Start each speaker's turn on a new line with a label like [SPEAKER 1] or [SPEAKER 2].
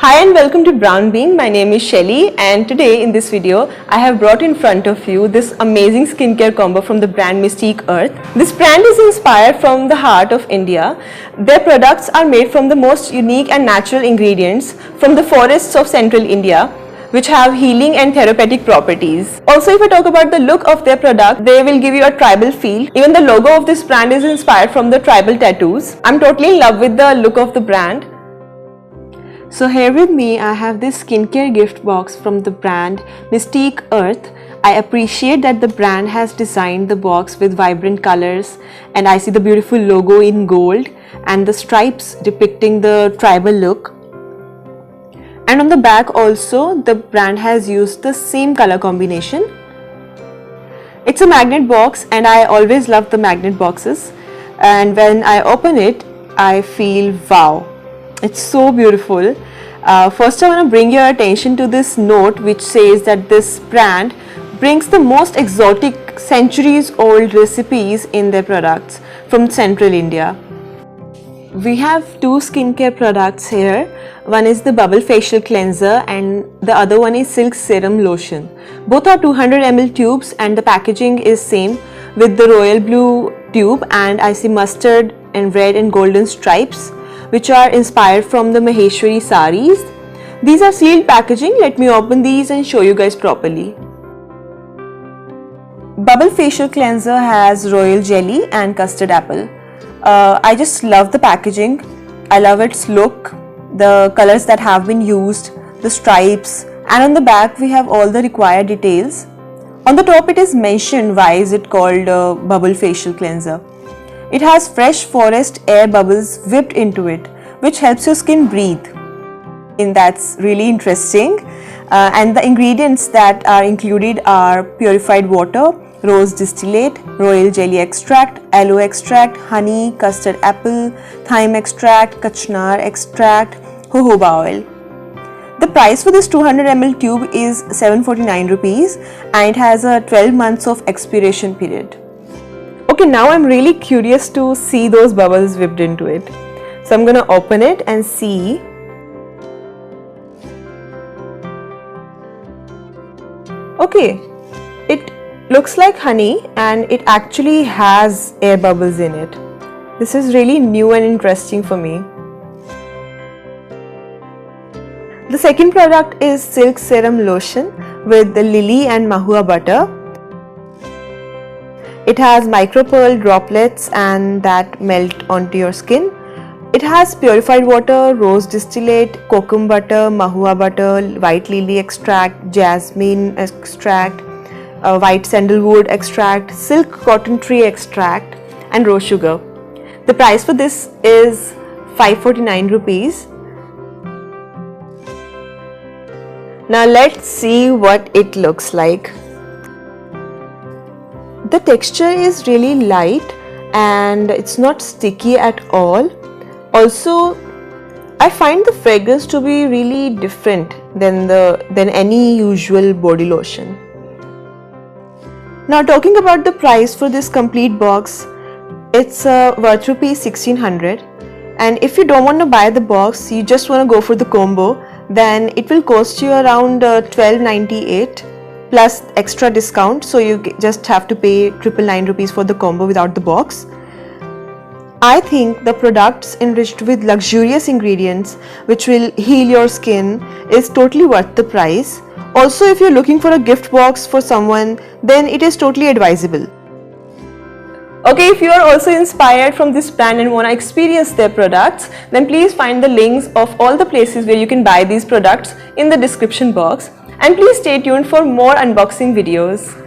[SPEAKER 1] Hi and welcome to Brown Bean. My name is Shelly and today in this video I have brought in front of you this amazing skincare combo from the brand Mystique Earth. This brand is inspired from the heart of India. Their products are made from the most unique and natural ingredients from the forests of central India, which have healing and therapeutic properties. Also, if I talk about the look of their product, they will give you a tribal feel. Even the logo of this brand is inspired from the tribal tattoos. I'm totally in love with the look of the brand. So here with me I have this skincare gift box from the brand Mystique Earth. I appreciate that the brand has designed the box with vibrant colors, and I see the beautiful logo in gold and the stripes depicting the tribal look. And on the back also the brand has used the same color combination. It's a magnet box and I always love the magnet boxes, and when I open it I feel wow. It's so beautiful. First I want to bring your attention to this note which says that this brand brings the most exotic centuries old recipes in their products from central India. We have two skincare products here. One is the Bubble Facial Cleanser and the other one is Silk Serum Lotion. Both are 200 ml tubes and the packaging is same with the royal blue tube, and I see mustard and red and golden stripes, which are inspired from the Maheshwari saris. These are sealed packaging. Let me open these and show you guys properly. Bubble Facial Cleanser has royal jelly and custard apple. I just love the packaging. I love its look, the colors that have been used, the stripes, and on the back we have all the required details. On the top it is mentioned why is it called Bubble Facial Cleanser. It has fresh forest air bubbles whipped into it, which helps your skin breathe. And that's really interesting. And the ingredients that are included are purified water, rose distillate, royal jelly extract, aloe extract, honey, custard apple, thyme extract, kachnar extract, jojoba oil. The price for this 200 ml tube is 749 rupees and it has a 12 months of expiration period. Okay, now I'm really curious to see those bubbles whipped into it. So I'm gonna open it and see. Okay, it looks like honey and it actually has air bubbles in it. This is really new and interesting for me. The second product is Silk Serum Lotion with the lily and mahua butter. It has micropearl droplets and that melt onto your skin. It has purified water, rose distillate, kokum butter, mahua butter, white lily extract, jasmine extract, white sandalwood extract, silk cotton tree extract, and rose sugar. The price for this is 549 rupees. Now let's see what it looks like. The texture is really light and it's not sticky at all. Also, I find the fragrance to be really different than any usual body lotion. Now talking about the price for this complete box, it's worth rupees 1600, and if you don't want to buy the box, you just want to go for the combo, then it will cost you around 1298 plus extra discount, so you just have to pay 999 rupees for the combo without the box. I think the products enriched with luxurious ingredients which will heal your skin is totally worth the price. Also, if you're looking for a gift box for someone, then it is totally advisable. Okay, if you are also inspired from this brand and want to experience their products, then please find the links of all the places where you can buy these products in the description box. And please stay tuned for more unboxing videos.